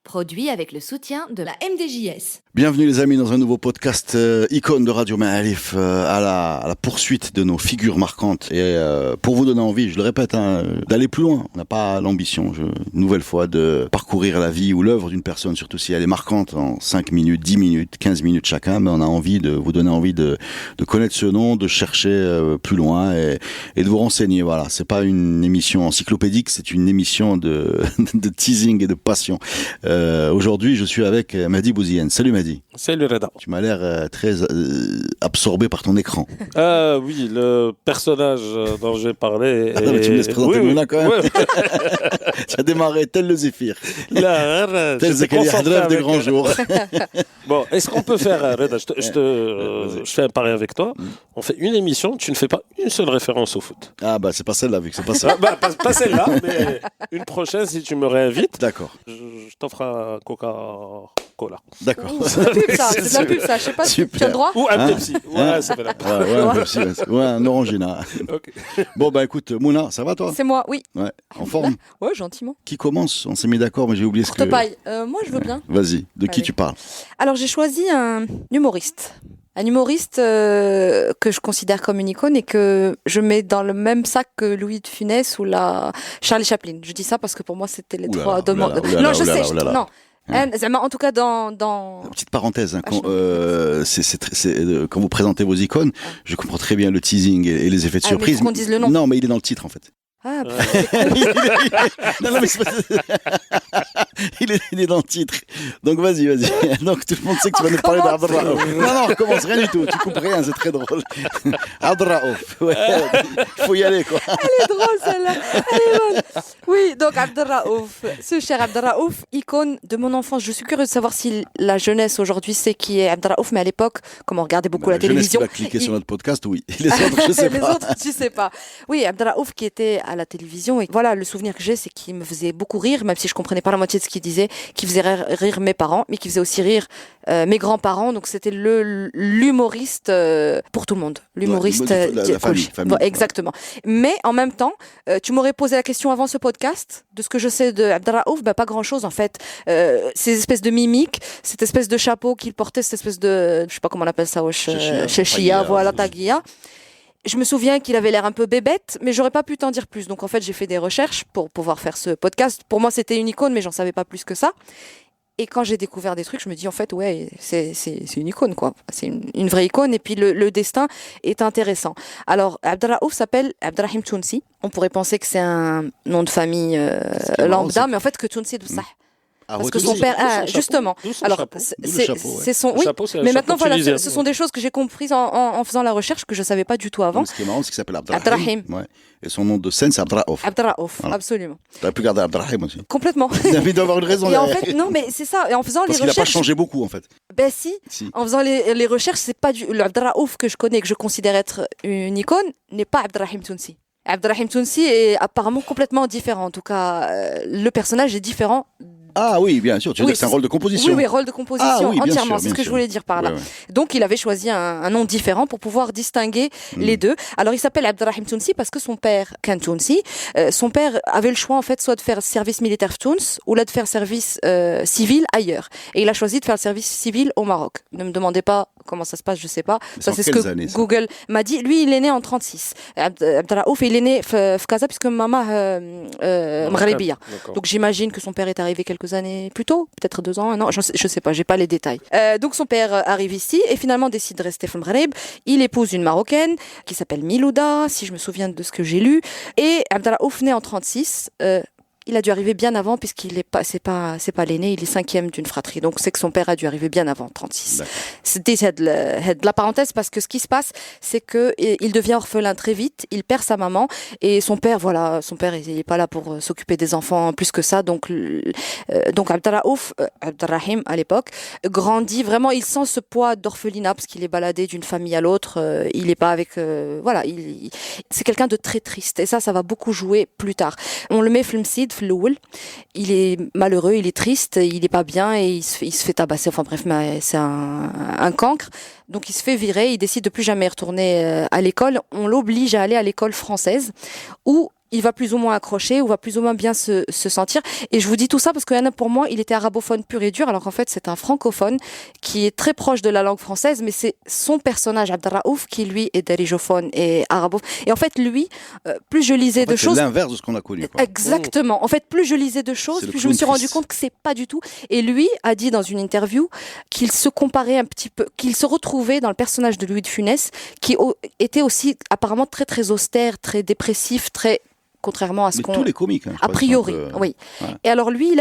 Produit avec le soutien de la MDJS. Bienvenue les amis dans un nouveau podcast Icône de Radio Ma'arif à la poursuite de nos figures marquantes et pour vous donner envie, je le répète, d'aller plus loin. On n'a pas l'ambition, une nouvelle fois, de parcourir la vie ou l'œuvre d'une personne, surtout si elle est marquante en 5 minutes, 10 minutes, 15 minutes chacun, mais on a envie de vous donner envie de connaître ce nom, de chercher plus loin et de vous renseigner. Voilà, c'est pas une émission encyclopédique, c'est une émission de teasing et de passion. Aujourd'hui, je suis avec Mehdi Bouziane. Salut Mehdi. Salut Reda. Tu m'as l'air très absorbé par ton écran. Oui, le personnage dont j'ai parlé. Mais tu me laisses présenter Mouna quand même. Oui. Tu as démarré tel le Zéphyr. Là, tel Zakaria Hadraf des grands jours. Bon, est-ce qu'on peut faire, Reda, je fais un pari avec toi. On fait une émission, tu ne fais pas une seule référence au foot. Ah bah c'est pas celle-là, vu que c'est pas ça. Pas celle-là, mais une prochaine si tu me réinvites. D'accord. Je t'offre un Coca-Cola. D'accord. C'est de la pub, ça. C'est de la pub, ça. Je sais pas si tu as le droit. Ou un Pepsi. Ouais, ça fait la pub. Ouais, un Pepsi, ouais, un Orangina. Okay. Bon bah écoute, Mouna, ça va toi? C'est moi, oui. Ouais. En forme? Ouais, gentiment. Qui commence? On s'est mis d'accord, mais j'ai oublié ce que... Courte paille. Moi, je veux bien. Vas-y, de qui Allez. tu parles? Alors, j'ai choisi un humoriste. Un humoriste que je considère comme une icône et que je mets dans le même sac que Louis de Funès ou Charlie Chaplin. Je dis ça parce que pour moi, c'était les trois demandes. Non, je sais. Non. En tout cas, dans... Petite parenthèse, quand vous présentez vos icônes, je comprends très bien le teasing et les effets de surprise. Mais faut qu'on dise le nom. Non, mais il est dans le titre en fait. Ah, Non, mais c'est pas... il est dans le titre. Donc vas-y. Donc tout le monde sait que tu vas nous parler d'Abdraouf. Non, recommence, rien du tout. Tu coupes rien, c'est très drôle. Abdraouf. Ouais, il faut y aller quoi. Elle est drôle celle-là. Elle est bonne. Oui, donc Abdraouf. Ce cher Abdraouf, icône de mon enfance. Je suis curieuse de savoir si la jeunesse aujourd'hui sait qui est Abdraouf, mais à l'époque, comme on regardait beaucoup la télévision. La jeunesse qui va cliquer sur notre podcast, oui. Les autres, je sais pas. Les autres, tu sais pas. Oui, Abdraouf qui était à la télévision. Et voilà, le souvenir que j'ai, c'est qu'il me faisait beaucoup rire, même si je comprenais pas la moitié de ce qu'il disait, qui faisait rire mes parents, mais qui faisait aussi rire mes grands-parents. Donc c'était l'humoriste pour tout le monde. L'humoriste la famille. Bon, exactement. Mais en même temps, tu m'aurais posé la question avant ce podcast, de ce que je sais de Abdraouf, pas grand-chose en fait. Ces espèces de mimiques, cette espèce de chapeau qu'il portait, cette espèce de, je sais pas comment on appelle ça, chez Chia, voilà, taguia. Je me souviens qu'il avait l'air un peu bébête, mais j'aurais pas pu t'en dire plus. Donc en fait, j'ai fait des recherches pour pouvoir faire ce podcast. Pour moi, c'était une icône, mais j'en savais pas plus que ça. Et quand j'ai découvert des trucs, je me dis en fait, ouais, c'est une icône, quoi. C'est une vraie icône. Et puis le destin est intéressant. Alors, Abdraouf s'appelle Abdrahim Tounsi. On pourrait penser que c'est un nom de famille lambda, mais en fait, que Tounsi d'où ça. Parce que son père, justement. Alors, c'est son, oui. Mais maintenant, voilà, ce sont des choses que j'ai comprises en faisant la recherche que je savais pas du tout avant. Ce qui est marrant, c'est qu'il s'appelle Abdrahim. Ouais. Et son nom de scène, c'est Abdraouf. Abdraouf, voilà. Absolument. T'aurais pu garder Abdrahim aussi. Complètement. Il doit avoir une raison. Et en fait, non, mais c'est ça. Et en faisant les recherches. Parce qu'il a pas changé beaucoup, en fait. Ben si. En faisant les recherches, c'est pas le Abdraouf que je connais, que je considère être une icône, n'est pas Abdrahim Tounsi. Abdrahim Tounsi est apparemment complètement différent. En tout cas, le personnage est différent. Ah oui, bien sûr. Tu veux dire que c'est un rôle de composition. Oui, rôle de composition, entièrement. C'est ce que je voulais dire par là. Ouais. Donc, il avait choisi un nom différent pour pouvoir distinguer les deux. Alors, il s'appelle Abdrahim Tounsi parce que son père, Khan Tounsi, son père avait le choix, en fait, soit de faire service militaire Touns ou là de faire service civil ailleurs. Et il a choisi de faire le service civil au Maroc. Ne me demandez pas comment ça se passe, je sais pas. Ça, c'est ce que années, Google m'a dit. Lui, il est né en 36. Abdraouf, il est né à Casa puisque maman Maghrebiya. Donc, j'imagine que son père est arrivé quelques années plus tôt, peut-être 2 ans, 1 an, je sais pas, j'ai pas les détails. Donc son père arrive ici et finalement décide de rester au Maghreb. Il épouse une Marocaine qui s'appelle Milouda, si je me souviens de ce que j'ai lu. Et Abdraouf naît en 36. Il a dû arriver bien avant puisqu'il est pas, c'est pas l'aîné, il est 5e d'une fratrie. Donc c'est que son père a dû arriver bien avant 36. D'accord. C'était la parenthèse parce que ce qui se passe, c'est que il devient orphelin très vite, il perd sa maman et son père, il est pas là pour s'occuper des enfants plus que ça. Donc Abdelrahim à l'époque grandit vraiment, il sent ce poids d'orphelinat parce qu'il est baladé d'une famille à l'autre, il est pas avec, c'est quelqu'un de très triste et ça va beaucoup jouer plus tard. On le met Flemsid, Flouel, il est malheureux, il est triste, il est pas bien et il se fait tabasser. Enfin bref, mais c'est un cancre. Donc il se fait virer, il décide de plus jamais retourner à l'école. On l'oblige à aller à l'école française où il va plus ou moins accrocher, ou va plus ou moins bien se sentir. Et je vous dis tout ça parce que pour moi, il était arabophone pur et dur, alors qu'en fait, c'est un francophone qui est très proche de la langue française, mais c'est son personnage, Abdelraouf, qui lui est darijophone et arabophone. Et en fait, lui, plus je lisais de choses... C'est l'inverse de ce qu'on a connu. Quoi. Exactement. En fait, plus je lisais de choses, plus je me suis rendu compte que c'est pas du tout. Et lui a dit dans une interview qu'il se comparait un petit peu, qu'il se retrouvait dans le personnage de Louis de Funès, qui était aussi apparemment très très austère, très dépressif, très... contrairement à ce qu'on... tous les comiques. A priori, oui. Ouais. Et alors lui,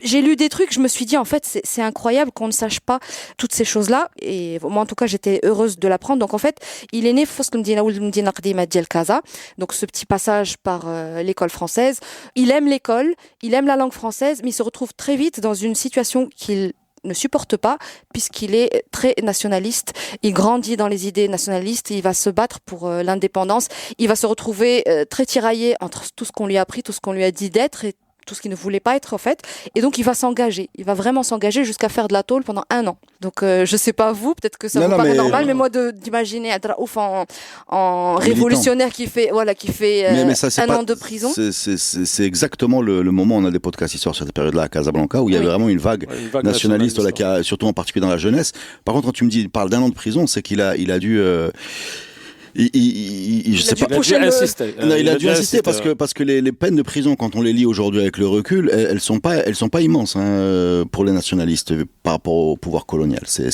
j'ai lu des trucs, je me suis dit, en fait, c'est incroyable qu'on ne sache pas toutes ces choses-là. Et moi, en tout cas, j'étais heureuse de l'apprendre. Donc, en fait, il est né donc ce petit passage par l'école française. Il aime l'école, il aime la langue française, mais il se retrouve très vite dans une situation qu'il ne supporte pas puisqu'il est très nationaliste, il grandit dans les idées nationalistes, il va se battre pour l'indépendance, il va se retrouver très tiraillé entre tout ce qu'on lui a appris, tout ce qu'on lui a dit d'être et tout ce qu'il ne voulait pas être en fait, et donc il va s'engager, il va vraiment s'engager jusqu'à faire de la tôle pendant 1 an. Donc je sais pas vous, peut-être que ça vous paraît normal, mais moi d'imaginer Abdelraouf en révolutionnaire qui fait mais ça, 1 an de prison. C'est exactement le moment, on a des podcasts qui sortent sur cette période-là à Casablanca, où il y avait vraiment une vague nationaliste, qui a, surtout en particulier dans la jeunesse. Par contre, quand tu me dis, il parle d'1 an de prison, c'est qu'il a dû... je sais pas. Il a dû insister parce que les peines de prison, quand on les lit aujourd'hui avec le recul, elles sont pas immenses pour les nationalistes par rapport au pouvoir colonial. C'est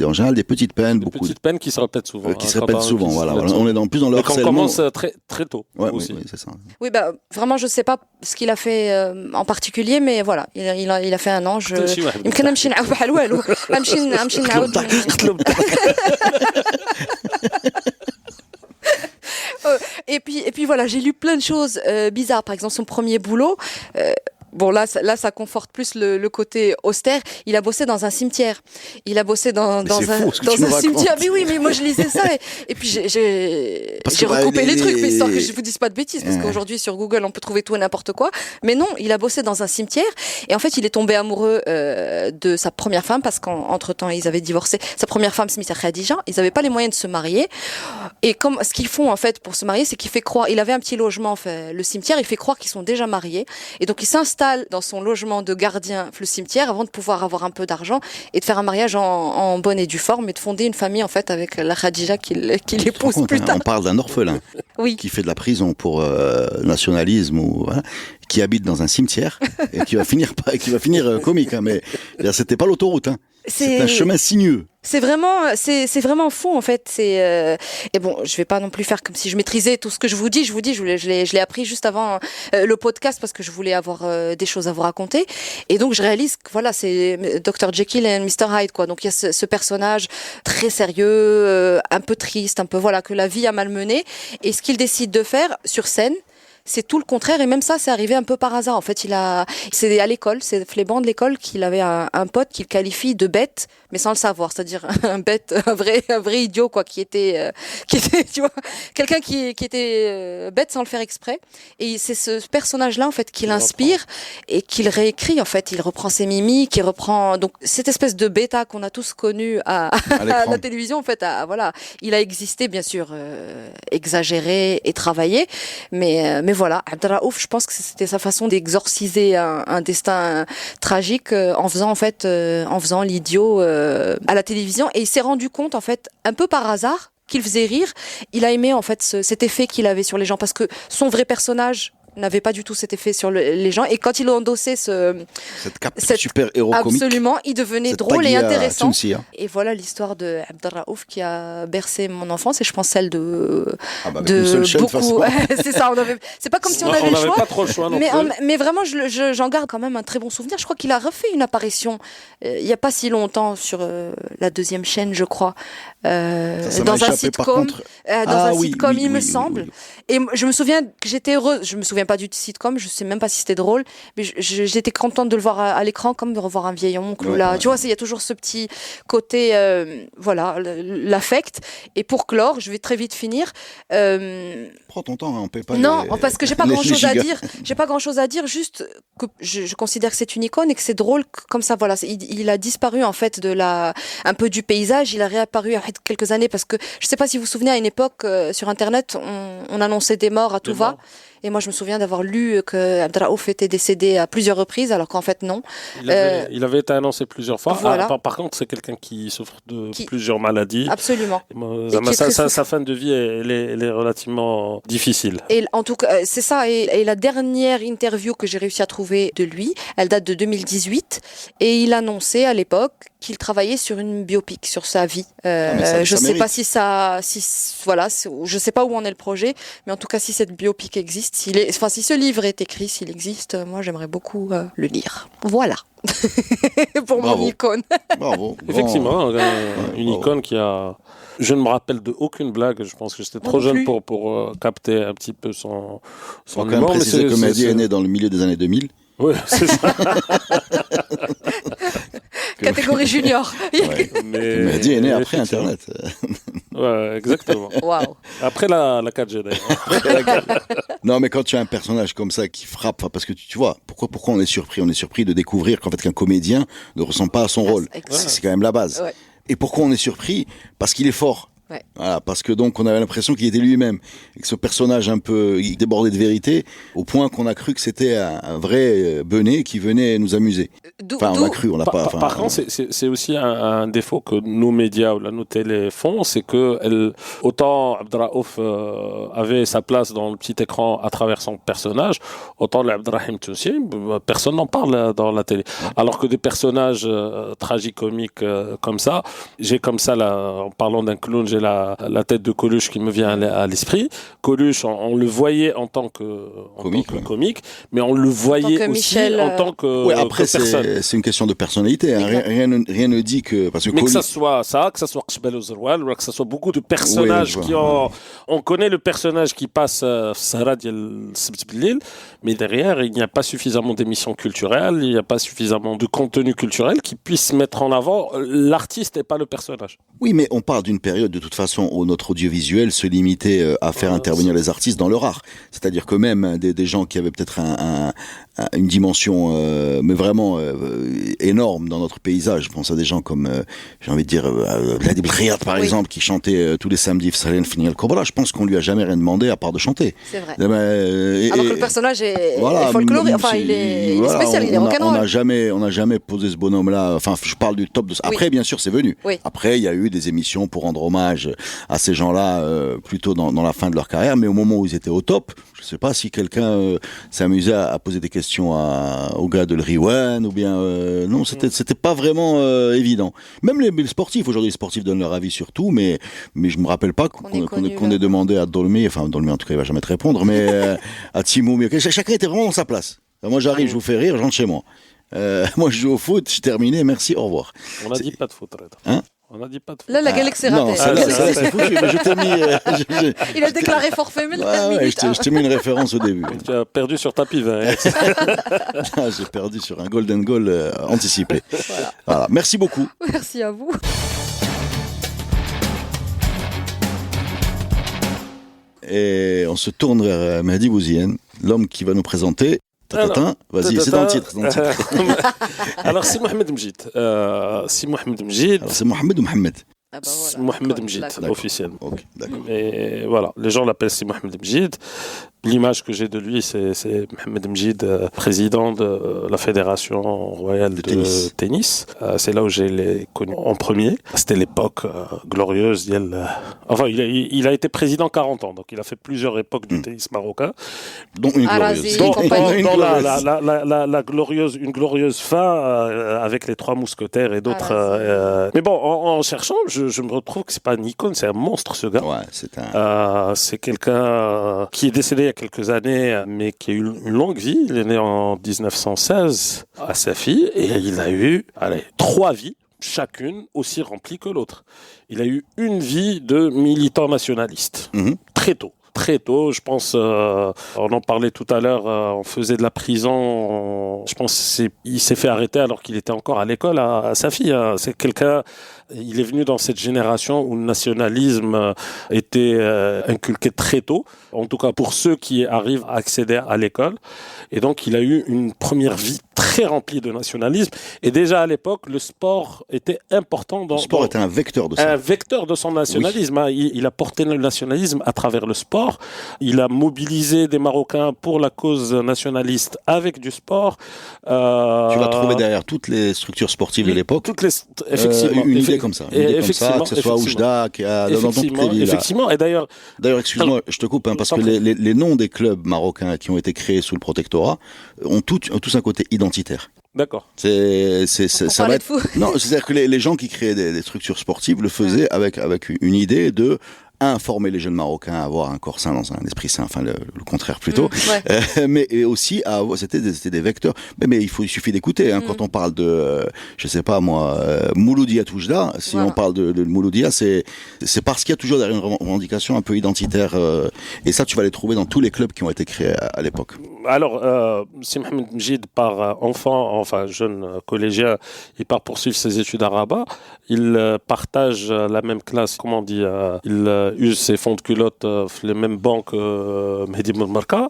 en général des petites peines, petites peines qui se répètent souvent. Voilà. On est plus dans le harcèlement. On commence très très tôt. Oui, c'est ça. Oui, vraiment, je sais pas ce qu'il a fait en particulier, mais voilà, il a fait 1 an. يمكن نمشي نعاود بحال والو نمشي نعاود. Et puis voilà, j'ai lu plein de choses bizarres. Par exemple, son premier boulot. Bon là ça conforte plus le côté austère. Il a bossé dans un cimetière. Il a bossé dans un cimetière. Mais oui, mais moi je lisais ça et puis j'ai recoupé les trucs, mais histoire que je vous dise pas de bêtises, parce qu'aujourd'hui sur Google on peut trouver tout et n'importe quoi. Mais non, il a bossé dans un cimetière et en fait il est tombé amoureux de sa première femme parce qu'entre temps ils avaient divorcé. Sa première femme Smith Khadija, ils n'avaient pas les moyens de se marier. Et comme ce qu'ils font en fait pour se marier, c'est qu'il fait croire, il avait un petit logement, le cimetière, il fait croire qu'ils sont déjà mariés et donc il s'installe dans son logement de gardien le cimetière avant de pouvoir avoir un peu d'argent et de faire un mariage en bonne et due forme et de fonder une famille en fait avec la Khadija qu'il épouse plus tard. On parle d'un orphelin qui fait de la prison pour nationalisme qui habite dans un cimetière et qui va finir comique, mais c'était pas l'autoroute, c'est un chemin sinueux. C'est vraiment fou en fait. Et bon, je vais pas non plus faire comme si je maîtrisais tout ce que je vous dis. Je l'ai appris juste avant le podcast parce que je voulais avoir des choses à vous raconter. Et donc je réalise que voilà, c'est Dr Jekyll et Mr Hyde quoi. Donc il y a ce personnage très sérieux, un peu triste, un peu que la vie a malmené. Et ce qu'il décide de faire sur scène, c'est tout le contraire, et même ça, c'est arrivé un peu par hasard. En fait, c'est à l'école, c'est les bancs de l'école qu'il avait un pote qu'il qualifie de bête, mais sans le savoir, c'est-à-dire un vrai idiot, quoi, qui était, tu vois, quelqu'un qui était bête sans le faire exprès. Et c'est ce personnage-là, en fait, qu'il inspire et qu'il réécrit, en fait. Il reprend ses mimiques, il reprend, donc, cette espèce de bêta qu'on a tous connu à la télévision, en fait, il a existé, bien sûr, exagéré et travaillé, mais voilà, Abdelraouf, je pense que c'était sa façon d'exorciser un destin tragique en faisant l'idiot à la télévision. Et il s'est rendu compte, en fait, un peu par hasard, qu'il faisait rire. Il a aimé, en fait, cet effet qu'il avait sur les gens parce que son vrai personnage n'avait pas du tout cet effet sur les gens. Et quand il a endossé Cette cape cette- super héros comique. absolument, il devenait Cette drôle et taguilla intéressant. Tounsi, hein. Et voilà l'histoire de Abdelraouf qui a bercé mon enfance et je pense celle de Ah bah, avec une seule chaîne, de toute beaucoup. façon. C'est ça, c'est pas comme si on Non, avait le n'avait choix. pas trop le choix non Mais, plus. mais vraiment, j'en garde quand même un très bon souvenir. Je crois qu'il a refait une apparition il n'y a pas si longtemps sur la deuxième chaîne, je crois, Ça m'a dans un échappé, par sitcom. contre. Dans Ah un oui, sitcom, oui, il me oui, semble. oui. Et je me souviens que j'étais heureuse. Je me souviens pas du sitcom, je sais même pas si c'était drôle, mais j'étais contente de le voir à l'écran, comme de revoir un vieil oncle. Ouais, Là. ouais. Tu vois, il y a toujours ce petit côté, voilà, l'affect. Et pour clore, je vais très vite finir. Prends ton temps, hein, on paie pas Non, les- parce que j'ai pas les grand chose à gigas. dire. J'ai pas grand chose à dire, juste que je considère que c'est une icône et que c'est drôle comme ça. Voilà, il a disparu en fait un peu du paysage. Il a réapparu après quelques années parce que je sais pas si vous vous souvenez à une époque sur Internet, on annonçait des morts à tout Des va. morts. Et moi, je me souviens d'avoir lu que Abdelraouf était décédé à plusieurs reprises, alors qu'en fait non. Il avait été annoncé plusieurs fois. Voilà. Par contre, c'est quelqu'un qui souffre de Qui- plusieurs maladies. Absolument. Moi, Et qui est très sa fin de vie, elle est relativement difficile. Et en tout cas, c'est ça. Et la dernière interview que j'ai réussi à trouver de lui, elle date de 2018. Et il annonçait à l'époque qu'il travaillait sur une biopic sur sa vie. mais ça je sais mérite. pas voilà, je sais pas où en est le projet, mais en tout cas, si cette biopic existe, si ce livre est écrit, s'il existe, moi, j'aimerais beaucoup le lire. Voilà. Pour Bravo. mon icône. Bravo. Effectivement, une bravo. icône qui a. Je ne me rappelle de aucune blague. Je pense que j'étais Moi trop non jeune plus. pour capter un petit peu son Faut quand même humour. mais préciser que Mehdi c'est- est né dans le milieu des années 2000. Ouais, c'est ça. Catégorie junior. Ouais. Mais Mehdi est né après effectivement. Internet. Ouais, exactement. Waouh. Après la 4G d'ailleurs. Non, mais quand tu as un personnage comme ça qui frappe, parce que tu vois, pourquoi on est surpris? On est surpris de découvrir qu'en fait qu'un comédien ne ressemble pas à son rôle. Exact. C'est quand même la base. Ouais. Et pourquoi on est surpris? Parce qu'il est fort. Ouais. Voilà, parce que donc on avait l'impression qu'il était lui-même et que ce personnage un peu il débordait de vérité au point qu'on a cru que c'était un vrai Benet qui venait nous amuser. Enfin, on a cru, on l'a pas. Par contre, c'est aussi un défaut que nos médias ou nos télés font, c'est que autant Abdelraouf avait sa place dans le petit écran à travers son personnage, autant l'Abdelrahim Tounsi, personne n'en parle dans la télé. Alors que des personnages tragicomiques comme ça, j'ai comme ça, en parlant d'un clown, j'ai la tête de Coluche qui me vient à l'esprit. Coluche, on le voyait en tant que comique, mais on le voyait aussi Michel, en tant que, ouais, après que personne. c'est une question de personnalité. Hein. Rien ne dit que parce que Mais que Coluche- ça soit ça, que ça soit Qbel ou Zerwal, ou que ça soit beaucoup de personnages Oui, je qui ont... On connaît le personnage qui passe Sahara ديال السبت بالليل, mais derrière, il n'y a pas suffisamment d'émissions culturelles, il n'y a pas suffisamment de contenu culturel qui puisse mettre en avant l'artiste et pas le personnage. Oui, mais on parle d'une période de toute façon où notre audiovisuel se limitait à faire intervenir les artistes dans leur art. C'est-à-dire que même des gens qui avaient peut-être une dimension mais vraiment énorme dans notre paysage. Je pense à des gens comme, j'ai envie de dire, Vladi Belkhiat par Oui. exemple, qui chantait tous les samedis Fsalen Fini El Kobra. Je pense qu'on lui a jamais rien demandé à part de chanter. C'est vrai. Et Alors que le personnage est voilà, folklorique, enfin c'est- il est voilà, spécial, il est on rock'n'roll. n'a jamais posé ce bonhomme-là. Enfin, je parle du top de. Après, bien sûr, c'est venu. Oui. Après, il y a eu des émissions pour rendre hommage à ces gens-là, plutôt dans la fin de leur carrière. Mais au moment où ils étaient au top, je sais pas si quelqu'un s'est amusé à poser des questions aux gars de l'Riwan ou bien non, c'était pas vraiment évident. Même les sportifs aujourd'hui, les sportifs donnent leur avis sur tout, mais je me rappelle pas qu'on ait demandé à Dolmy, enfin Dolmy en tout cas il va jamais te répondre, mais à Timou, mais chacun était vraiment dans sa place. Moi j'arrive, je vous fais rire, je rentre chez moi. Moi je joue au foot, je terminé, merci, au revoir. On n'a dit pas de foot, Reda. Hein? On n'a dit pas de foot. Là, la galaxie est Non, ratée. celle-là, c'est foutu, mais je t'ai mis. Il a déclaré forfait, mais je t'ai mis une référence au début. Tu as perdu sur tapis 20. J'ai perdu sur un golden goal anticipé. Voilà. Merci beaucoup. Merci à vous. Et on se tourne vers Mehdi Bouziane, l'homme qui va nous présenter. Tatatin, vas-y, c'est dans le titre. Alors, c'est Mohamed Mjid. C'est Mohamed Mjid. Alors, c'est Mohamed ou Mohamed? Ah bah Mohamed Mjid, D'accord. officiellement. Ok, d'accord. Et voilà, les gens l'appellent si Mohamed Mjid. L'image que j'ai de lui, c'est Mohamed Mjid, président de la Fédération royale de tennis. C'est là où je l'ai connu en premier. C'était l'époque glorieuse. Enfin, il a été président 40 ans, donc il a fait plusieurs époques du tennis marocain. Dont une glorieuse. Dont une glorieuse fin avec les Trois Mousquetaires et d'autres. Mais bon, en cherchant, je me retrouve que c'est pas une icône, c'est un monstre, ce gars. Ouais, c'est quelqu'un qui est décédé il y a quelques années, mais qui a eu une longue vie. Il est né en 1916 à Safi et il a eu 3 vies, chacune aussi remplie que l'autre. Il a eu une vie de militant nationaliste, très tôt. Très tôt, je pense, on en parlait tout à l'heure, on faisait de la prison, je pense il s'est fait arrêter alors qu'il était encore à l'école à Safi. C'est quelqu'un, il est venu dans cette génération où le nationalisme était inculqué très tôt, en tout cas pour ceux qui arrivent à accéder à l'école. Et donc il a eu une première vie très remplie de nationalisme. Et déjà à l'époque, le sport était important. Le sport était un vecteur de ça. Un vecteur de son nationalisme. Oui. Il a porté le nationalisme à travers le sport. Il a mobilisé des Marocains pour la cause nationaliste avec du sport. Tu vas trouver derrière toutes les structures sportives de l'époque. Effectivement. Une idée comme ça. Que ce soit Oujda, qui a dans toutes les villes. Effectivement. Et d'ailleurs, excuse-moi, je te coupe, parce que les noms des clubs marocains qui ont été créés sous le protectorat ont tous un côté identitaire. D'accord. Ça va être fou. Non, c'est-à-dire que les gens qui créaient des structures sportives le faisaient avec une idée de informer les jeunes Marocains à avoir un corps sain dans un esprit sain, enfin le contraire plutôt, mais aussi c'était des vecteurs. Mais il suffit d'écouter. Quand on parle de, je sais pas moi, Mouloudia Toujda, si on parle de Mouloudia, c'est parce qu'il y a toujours derrière une revendication un peu identitaire, et ça tu vas les trouver dans tous les clubs qui ont été créés à l'époque. Alors, si Mohamed Mjid part jeune collégien, il part poursuivre ses études à Rabat, il partage la même classe, comment on dit, il use ses fonds de culotte les mêmes banques que Mehdi Boulmarka.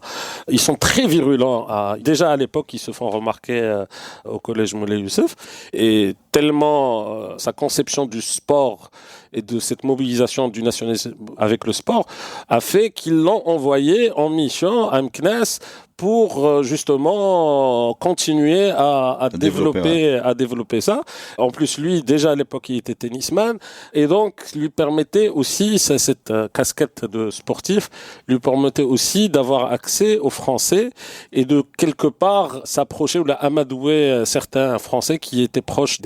Ils sont très virulents. Déjà à l'époque, ils se font remarquer au collège Moulay Youssef. Et tellement sa conception du sport et de cette mobilisation du nationalisme avec le sport a fait qu'ils l'ont envoyé en mission à Meknès pour justement continuer à développer ça. En plus, lui, déjà à l'époque, il était tennisman et donc lui permettait aussi, cette casquette de sportif, lui permettait aussi d'avoir accès aux Français et de quelque part s'approcher ou amadouer certains Français qui étaient proches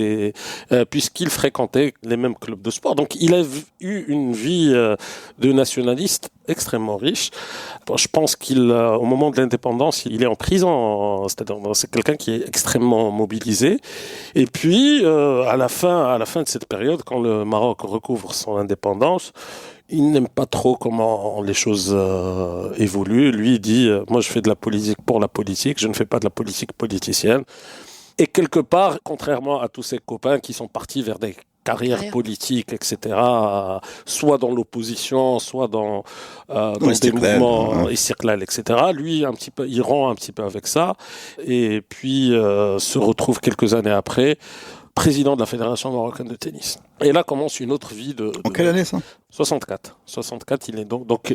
puisqu'il fréquentait les mêmes clubs de sport. Donc, il a eu une vie de nationaliste extrêmement riche. Je pense qu'au moment de l'indépendance, il est en prison. C'est-à-dire, c'est quelqu'un qui est extrêmement mobilisé. Et puis, à la fin de cette période, quand le Maroc recouvre son indépendance, il n'aime pas trop comment les choses évoluent. Lui, il dit moi, je fais de la politique pour la politique. Je ne fais pas de la politique politicienne. Et quelque part, contrairement à tous ses copains qui sont partis vers des carrière politique, etc., soit dans l'opposition, soit dans des mouvements istiqlal, etc. Lui, il rend un petit peu avec ça, et puis se retrouve quelques années après président de la Fédération marocaine de tennis. Et là commence une autre vie En quelle année ça ? 64, il est donc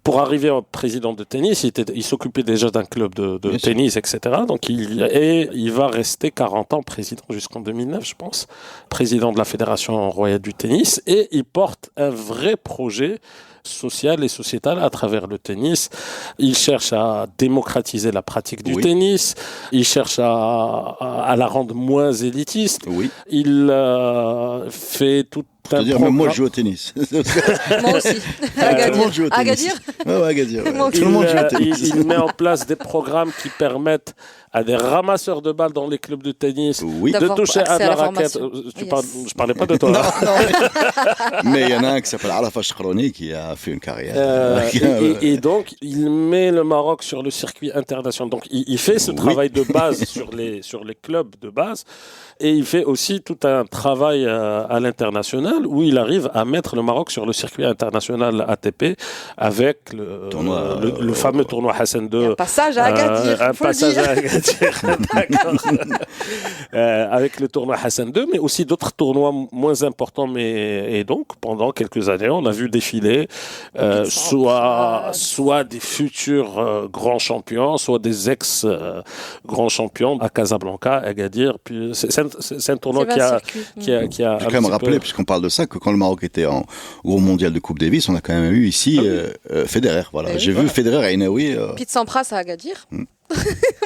pour arriver en président de tennis, il s'occupait déjà d'un club de tennis, etc. Donc il va rester 40 ans président jusqu'en 2009, je pense, président de la Fédération royale du tennis, et il porte un vrai projet social et sociétal à travers le tennis. Il cherche à démocratiser la pratique du tennis. Il cherche à la rendre moins élitiste. Oui. Il fait tout même moi, je joue au tennis. Moi aussi. Agadir. Agadir. Tout le monde joue au tennis. Il met en place des programmes qui permettent à des ramasseurs de balles dans les clubs de tennis de toucher à de la raquette. Je parlais pas de toi. Mais il y en a un qui s'appelle Arafat Shkrouni qui a fait une carrière. Et donc, il met le Maroc sur le circuit international. Donc, il fait ce travail de base sur les clubs de base. Et il fait aussi tout un travail à l'international. international où il arrive à mettre le Maroc sur le circuit international ATP avec le fameux tournoi Hassan II. Un passage à Agadir. Un passage à Agadir, d'accord. Avec le tournoi Hassan II, mais aussi d'autres tournois moins importants. Et donc, pendant quelques années, on a vu défiler soit des futurs grands champions, soit des ex-grands champions à Casablanca, à Agadir. Puis c'est un tournoi qui a Je vais quand même rappeler, puisqu'on parle de ça, que quand le Maroc était au mondial de Coupe Davis, on a quand même eu ici Federer. Voilà. J'ai vu Federer et Inaoui. Pete Sampras à Agadir.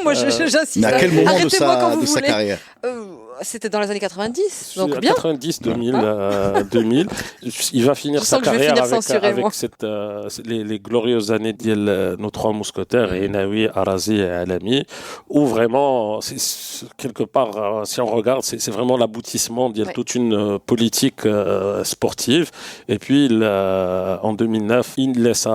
Moi, j'insiste. Mais à quel moment de Arrêtez-moi sa carrière C'était dans les années 90, donc bien. 90, 2000. Il va finir sa carrière avec les glorieuses années de nos trois mousquetaires, Inaoui, Arazi et Alami, où vraiment, quelque part, si on regarde, c'est vraiment l'aboutissement de toute une politique sportive. Et puis, en 2009, il laisse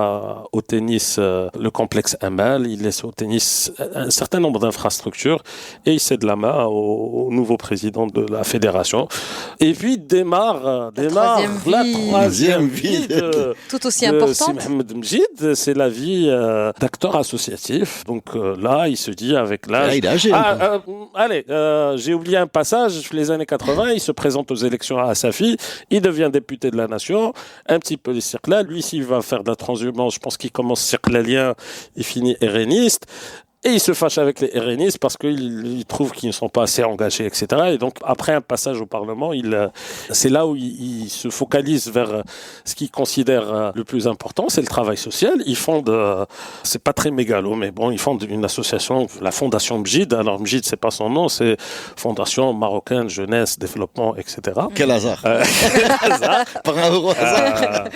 au tennis le complexe Amal, il laisse au tennis un certain nombre d'infrastructures et il cède la main au nouveau président de la fédération. Et puis démarre la troisième vie tout aussi importante. Si Mohamed Mjid, c'est la vie d'acteur associatif. Donc là, il se dit avec l'âge... il est âgé. J'ai oublié un passage, les années 80, il se présente aux élections à Safi, il devient député de la nation, un petit peu les circles. Lui, s'il va faire de la transhumance, je pense qu'il commence circlalien, il finit RNiste. Et il se fâche avec les RNistes parce qu'il trouve qu'ils ne sont pas assez engagés, etc. Et donc, après un passage au Parlement, c'est là où il se focalise vers ce qu'il considère le plus important, c'est le travail social. Il fonde, c'est pas très mégalo, mais bon, il fonde une association, la Fondation Mjid. Alors, Mjid, c'est pas son nom, c'est Fondation Marocaine Jeunesse Développement, etc. Quel hasard. Par un heureux hasard.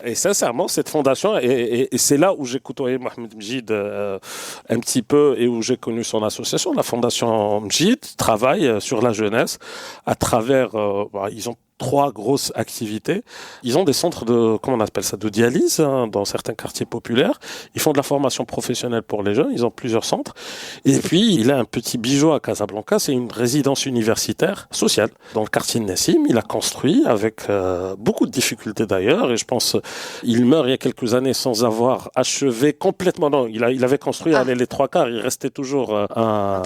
Et sincèrement, cette fondation, et c'est là où j'ai côtoyé Mohamed Mjid un petit peu, et où j'ai connu son association, la Fondation Mjid, travaille sur la jeunesse à travers, ils ont 3 grosses activités. Ils ont des centres de dialyse dans certains quartiers populaires. Ils font de la formation professionnelle pour les jeunes. Ils ont plusieurs centres. Et puis, il a un petit bijou à Casablanca. C'est une résidence universitaire sociale dans le quartier de Nassim. Il a construit avec beaucoup de difficultés d'ailleurs. Et je pense, il meurt il y a quelques années sans avoir achevé complètement. Non, il avait construit les 3 quarts. Il restait toujours un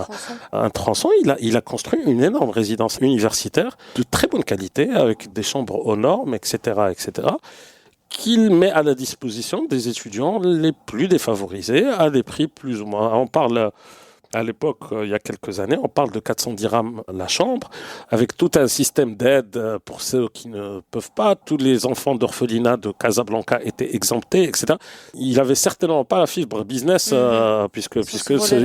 tronçon. Il a construit une énorme résidence universitaire de très bonne qualité, avec des chambres aux normes, etc., qu'il met à la disposition des étudiants les plus défavorisés à des prix plus ou moins. On parle, à l'époque, il y a quelques années, on parle de 410 dirhams la chambre, avec tout un système d'aide pour ceux qui ne peuvent pas. Tous les enfants d'orphelinat de Casablanca étaient exemptés, etc. Il avait certainement pas la fibre business, puisque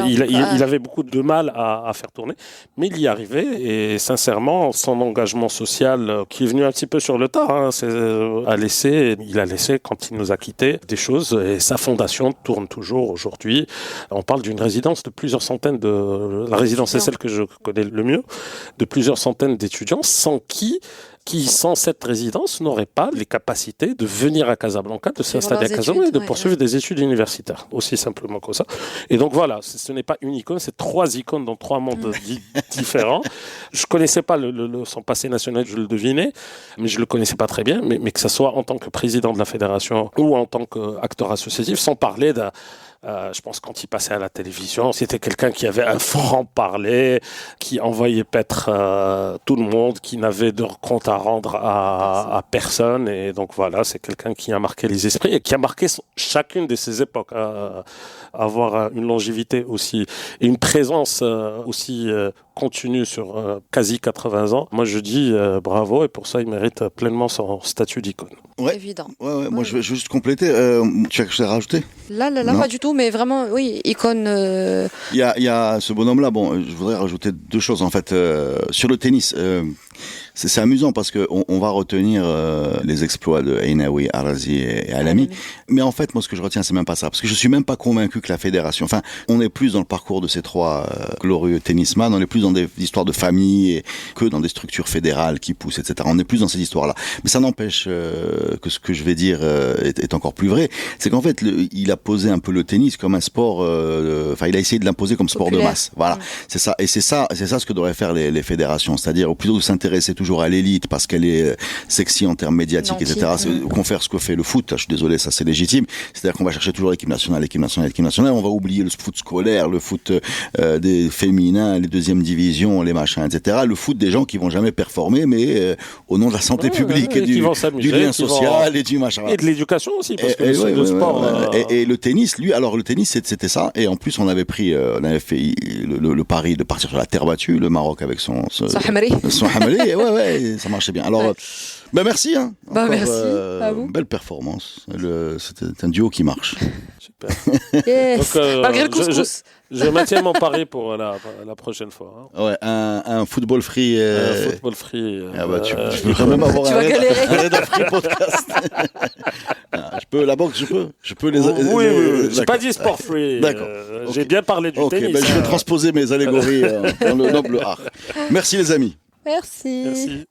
il avait beaucoup de mal à faire tourner, mais il y arrivait. Et sincèrement, son engagement social, qui est venu un petit peu sur le tard, il a laissé quand il nous a quittés des choses. Et sa fondation tourne toujours aujourd'hui. On parle d'une résidence de plusieurs centaines la résidence est celle que je connais le mieux, de plusieurs centaines d'étudiants qui, sans cette résidence, n'auraient pas les capacités de venir à Casablanca, de s'installer à Casablanca et de poursuivre des études universitaires. Aussi simplement que ça. Et donc voilà, ce n'est pas une icône, c'est 3 icônes dans 3 mondes différents. Je connaissais pas son passé national, je le devinais, mais je le connaissais pas très bien. Mais que ce soit en tant que président de la fédération ou en tant qu'acteur associatif, sans parler je pense quand il passait à la télévision, c'était quelqu'un qui avait un franc-parler, qui envoyait paître tout le monde, qui n'avait de compte à rendre à personne. Et donc voilà, c'est quelqu'un qui a marqué les esprits et qui a marqué chacune de ces époques. Avoir une longévité aussi et une présence aussi continue sur quasi 80 ans. Moi, je dis bravo, et pour ça, il mérite pleinement son statut d'icône. Ouais. Évident. Ouais. Moi, je vais juste compléter. Tu as quelque chose à rajouter ? Là, pas du tout, mais vraiment, oui, icône. Il y a ce bonhomme-là. Bon, je voudrais rajouter 2 choses en fait sur le tennis. C'est amusant parce que on va retenir les exploits de Inaoui, Arazi et Alami, mais en fait, moi, ce que je retiens, c'est même pas ça, parce que je suis même pas convaincu que la fédération. Enfin, on est plus dans le parcours de ces 3 glorieux tennisman, on est plus dans des histoires de famille que dans des structures fédérales qui poussent, etc. On est plus dans ces histoires-là. Mais ça n'empêche que ce que je vais dire est encore plus vrai. C'est qu'en fait, il a posé un peu le tennis comme un sport. Enfin, il a essayé de l'imposer comme sport de masse. Voilà, c'est ça. Et c'est ça ce que devraient faire les fédérations, c'est-à-dire au plutôt de s'intéresser s'intéresser toujours à l'élite parce qu'elle est sexy en termes médiatiques, Nanti. etc. Qu'on fait ce que fait le foot. Je suis désolé, ça c'est légitime. C'est-à-dire qu'on va chercher toujours l'équipe nationale. On va oublier le foot scolaire, le foot des féminins, les deuxièmes divisions, les machins, etc. Le foot des gens qui vont jamais performer, mais au nom de la santé publique et qui vont s'amuser, du lien qui vont- social et du machin. Et de l'éducation aussi, parce que Et, le ouais, sport. ouais. Et le tennis, lui, alors le tennis, c'était ça. Et en plus, on avait fait le pari de partir sur la terre battue, le Maroc avec son Hamri. Hamri. Et ouais, ça marchait bien. Alors, Ouais. merci. Hein. Bah, Encore, merci à vous. Belle performance. C'était un duo qui marche. Super. Yes. Donc, Malgré le couscous. Je maintiens mon pari pour la prochaine fois. Hein. Ouais, un football free. Football free. Ah bah, tu peux quand même avoir Tu un vas galérer. Red Free podcast. La boxe, je peux les. Oui. J'ai d'accord. pas dit sport free. D'accord. J'ai Ok. bien parlé du Ok, tennis. ben, je vais transposer mes allégories dans le noble art. Merci les amis. Merci. Merci.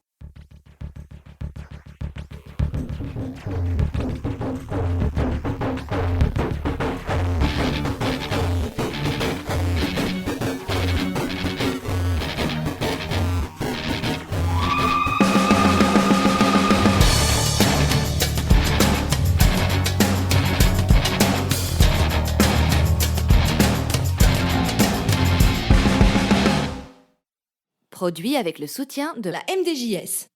Produit avec le soutien de la MDJS.